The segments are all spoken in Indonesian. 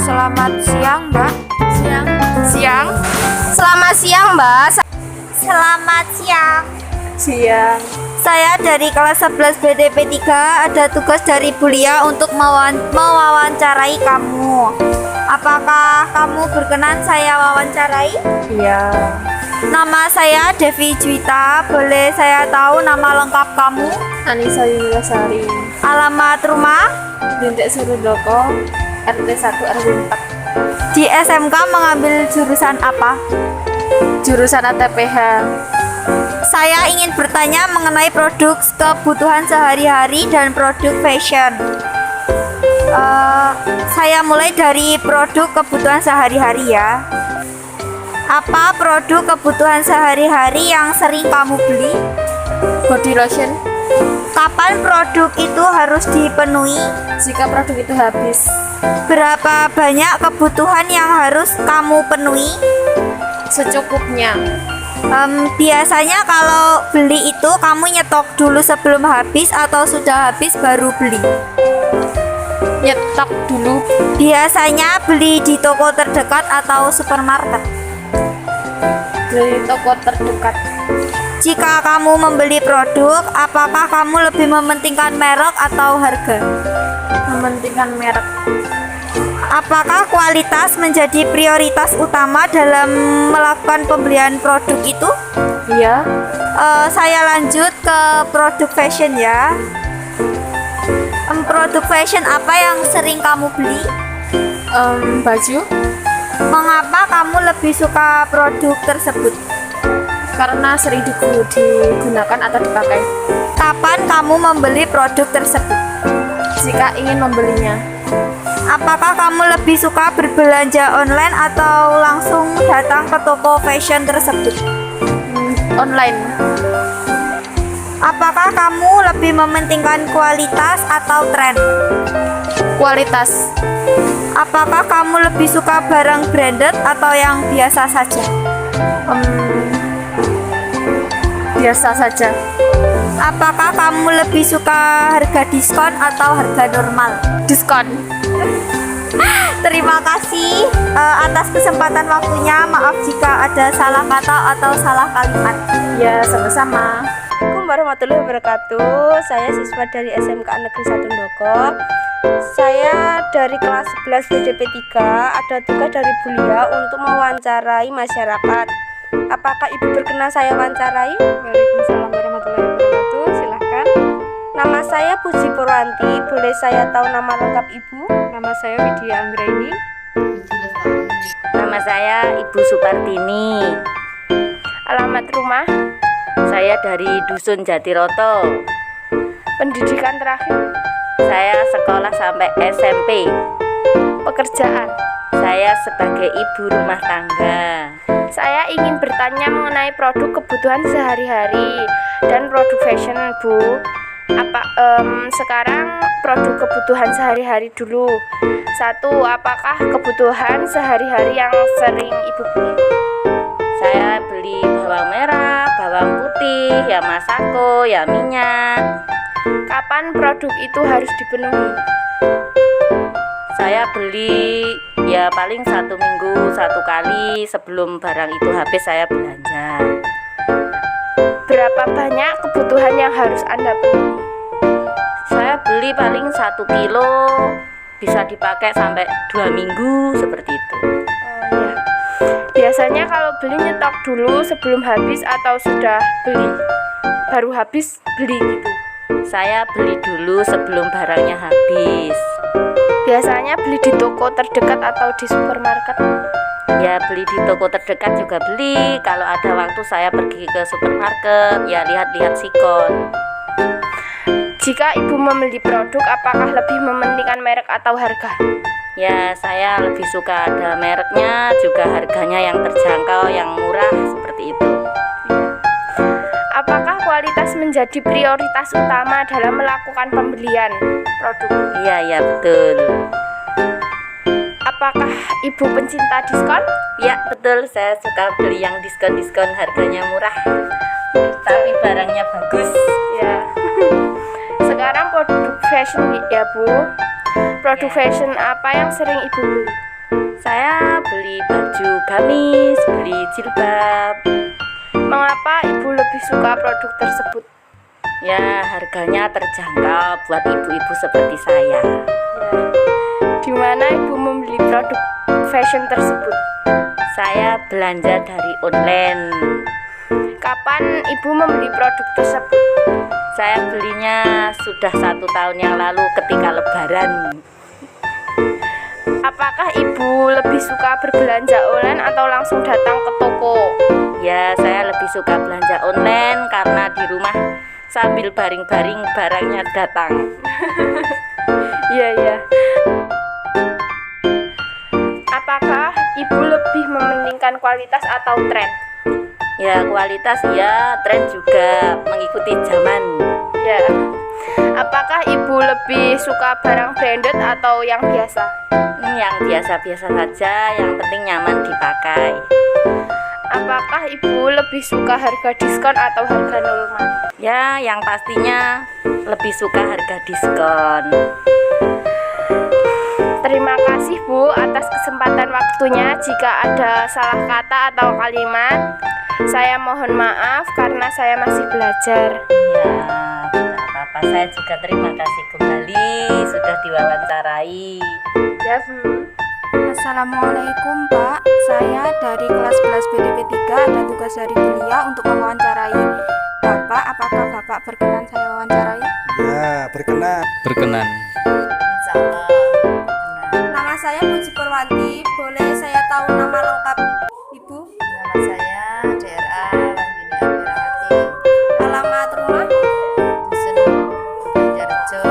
Selamat siang, Mbak. Siang. Siang. Selamat siang, Mbak. Selamat siang. Siang. Saya dari kelas 11 BDP 3 ada tugas dari Bu Lia untuk mewawancarai kamu. Apakah kamu berkenan saya wawancarai? Iya. Nama saya Devi Juwita. Boleh saya tahu nama lengkap kamu? Anissa Yulasari. Alamat rumah? Bintik Surudoko, RT 1 RW 4. Di SMK mengambil jurusan apa? Jurusan ATPH. Saya ingin bertanya mengenai produk kebutuhan sehari-hari dan produk fashion. Saya mulai dari produk kebutuhan sehari-hari ya. Apa produk kebutuhan sehari-hari yang sering kamu beli? Body lotion. Kapan produk itu harus dipenuhi? Jika produk itu habis. Berapa banyak kebutuhan yang harus kamu penuhi? Secukupnya. Biasanya kalau beli itu kamu nyetok dulu sebelum habis atau sudah habis baru beli? Nyetok dulu. Biasanya beli di toko terdekat atau supermarket? Beli toko terdekat. Jika kamu membeli produk, apakah kamu lebih mementingkan merek atau harga? Mementingkan merek. Apakah kualitas menjadi prioritas utama dalam melakukan pembelian produk itu? Iya. Saya lanjut ke produk fashion ya. Produk fashion apa yang sering kamu beli? Baju. Mengapa kamu lebih suka produk tersebut? Karena sering digunakan atau dipakai. Kapan kamu membeli produk tersebut? Jika ingin membelinya. Apakah kamu lebih suka berbelanja online atau langsung datang ke toko fashion tersebut? Online. Apakah kamu lebih mementingkan kualitas atau tren? Kualitas. Apakah kamu lebih suka barang branded atau yang biasa saja? Biasa saja. Apakah kamu lebih suka harga diskon atau harga normal? Diskon. Terima kasih atas kesempatan waktunya. Maaf jika ada salah kata atau salah kalimat. Ya, sama-sama. Assalamualaikum warahmatullahi wabarakatuh. Saya siswa dari SMK Negeri 1 Ndoko. Saya dari kelas 11 BDP 3 ada tugas dari Bu Lia untuk mewawancarai masyarakat. Apakah Ibu berkenan saya wawancarai? Waalaikumsalam warahmatullahi wabarakatuh. Silahkan. Nama saya Puji Purwanti. Boleh saya tahu nama lengkap Ibu? Nama saya Widya Anggraini. Nama saya Ibu Supartini. Alamat rumah? Saya dari Dusun Jatiroto. Pendidikan terakhir? Saya sekolah sampai SMP. Pekerjaan? Saya sebagai ibu rumah tangga. Saya ingin bertanya mengenai produk kebutuhan sehari-hari dan produk fashion, Bu. Sekarang produk kebutuhan sehari-hari dulu. 1. Apakah kebutuhan sehari-hari yang sering Ibu beli? Saya beli bawang merah, bawang putih, ya masako, ya minyak. Kapan produk itu harus dipenuhi? Saya beli ya paling 1 minggu 1 kali sebelum barang itu habis saya belanja. Berapa banyak kebutuhan yang harus Anda penuhi? Saya beli paling 1 kilo bisa dipakai sampai 2 minggu seperti itu. Ya. Biasanya kalau beli nyetok dulu sebelum habis atau sudah beli baru habis beli gitu? Saya beli dulu sebelum barangnya habis. Biasanya beli di toko terdekat atau di supermarket? Ya beli di toko terdekat juga beli. Kalau ada waktu saya pergi ke supermarket, ya lihat-lihat sikon. Jika Ibu membeli produk, apakah lebih mementingkan merek atau harga? Ya saya lebih suka ada mereknya, juga harganya yang terjangkau, yang murah seperti itu. Apakah kualitas menjadi prioritas utama dalam melakukan pembelian produk? Iya betul. Apakah Ibu pencinta diskon? Ya betul, saya suka beli yang diskon-diskon, harganya murah tapi barangnya bagus. Ya. Sekarang produk fashion ya Bu. Produk fashion apa yang sering Ibu beli? Saya beli baju gamis, beli jilbab. Mengapa Ibu lebih suka produk tersebut? Ya, harganya terjangkau buat ibu-ibu seperti saya. Di mana Ibu membeli produk fashion tersebut? Saya belanja dari online. Kapan Ibu membeli produk tersebut? Saya belinya sudah 1 tahun yang lalu ketika Lebaran. Apakah Ibu lebih suka berbelanja online atau langsung datang ke toko? Ya, saya lebih suka belanja online karena di rumah sambil baring-baring barangnya datang. Iya. Apakah Ibu lebih mementingkan kualitas atau tren? Ya, kualitas ya, tren juga mengikuti zaman. Ya. Apakah Ibu lebih suka barang branded atau yang biasa? Yang biasa-biasa saja, yang penting nyaman dipakai. Apakah Ibu lebih suka harga diskon atau harga normal? Ya, yang pastinya lebih suka harga diskon. Terima kasih Bu atas kesempatan waktunya. Jika ada salah kata atau kalimat, saya mohon maaf karena saya masih belajar. Ya, tidak apa-apa. Saya juga terima kasih kembali sudah diwawancarai. Ya Bu. Assalamualaikum Pak, saya dari kelas 11 BDP 3 ada tugas dari beliau untuk mewawancarai Bapak. Apakah Bapak berkenan saya wawancarai? Ya, berkenan. Berkenan. Insya Allah. Nama saya Puji Purwanti, boleh saya tahu nama lengkap Ibu? Nama saya DRA Wahyuni Amirahati, Alamat rumah? Dusun Darjo,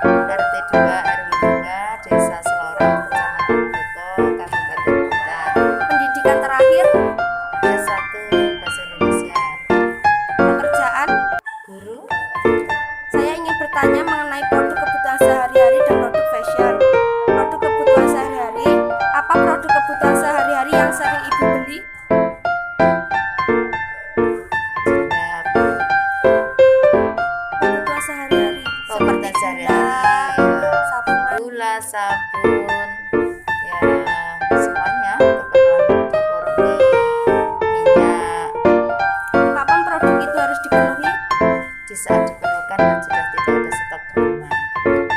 RT 2 RW 2, Desa Selorong, Kecamatan Doko, Kabupaten Blitar. Pendidikan terakhir? S1 Bahasa Indonesia. Pekerjaan? Guru. Saya ingin bertanya mengenai produk kebutuhan sehari-hari dan produk fashion. Produk kebutuhan sehari-hari, apa produk kebutuhan sehari-hari yang sering Ibu beli? Jilbab. Kebutuhan sehari-hari seperti Sehari-hari, sabun mandi. gula, sabun, ya semuanya, keperluan dapur, minyak, Kapan produk itu harus dipenuhi? di saat diperlukan dan sudah tidak ada stok di rumah.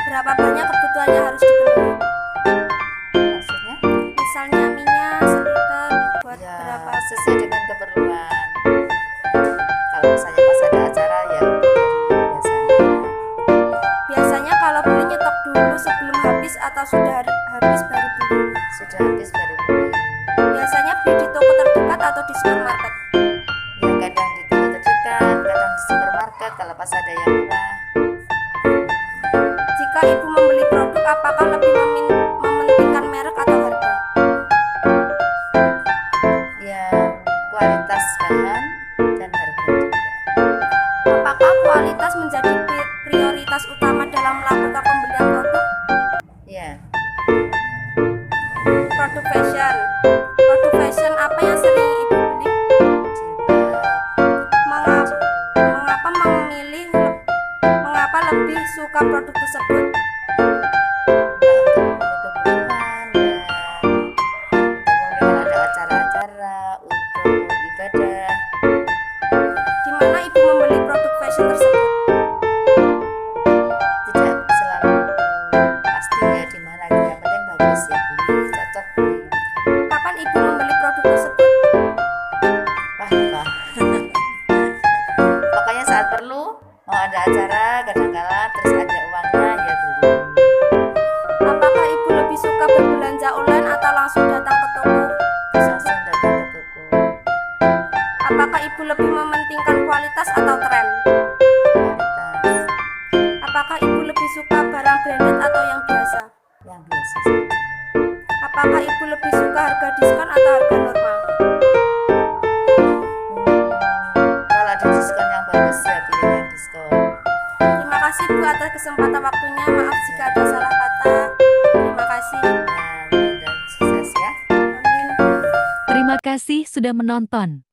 Berapa banyak kebutuhannya harus dipenuhi? Maksudnya? Misalnya minyak seliter buat Ya, berapa? sesuai dengan keperluan. Kalau misalnya pas ada acara ya lebih dari biasanya. Biasanya kalau beli nyetok dulu sebelum habis atau sudah habis baru beli? Sudah habis baru beli. Biasanya beli di toko terdekat atau di supermarket? Ya kadang di toko terdekat, kadang di supermarket kalau pas ada yang murah. Jika Ibu membeli produk, apakah lebih mementingkan merek atau harga? Ya kualitas bahan dan harga juga. Apakah kualitas menjadi prioritas utama dalam melakukan pembelian produk? Ya, Produk fashion. Produk fashion apa yang sering Ibu beli? jilbab. Mengapa lebih suka produk tersebut? Kebutuhan dan kalau ada acara-acara untuk ibadah. Di mana Ibu membeli produk fashion tersebut? Tidak selalu pasti ya di mana, yang penting bagus ya, beli cocok beli. Kapan Ibu membeli produk tersebut? Wah lupa. Pokoknya saat perlu, mau ada acara kadang-kala terus ada uangnya ya beli. Apakah Ibu lebih suka berbelanja online atau langsung datang ke toko? Langsung datang ke toko. Apakah Ibu lebih mementingkan kualitas atau tren? Kualitas Apakah Ibu lebih suka barang branded atau yang biasa? yang biasa saja. Apakah Ibu lebih suka harga diskon atau harga normal? Kalau ada diskon yang bagus ya pilih yang diskon. Terima kasih Bu atas kesempatan waktunya. Maaf jika ada salah kata. Terima kasih. Dan sukses ya. Amin. Terima kasih sudah menonton.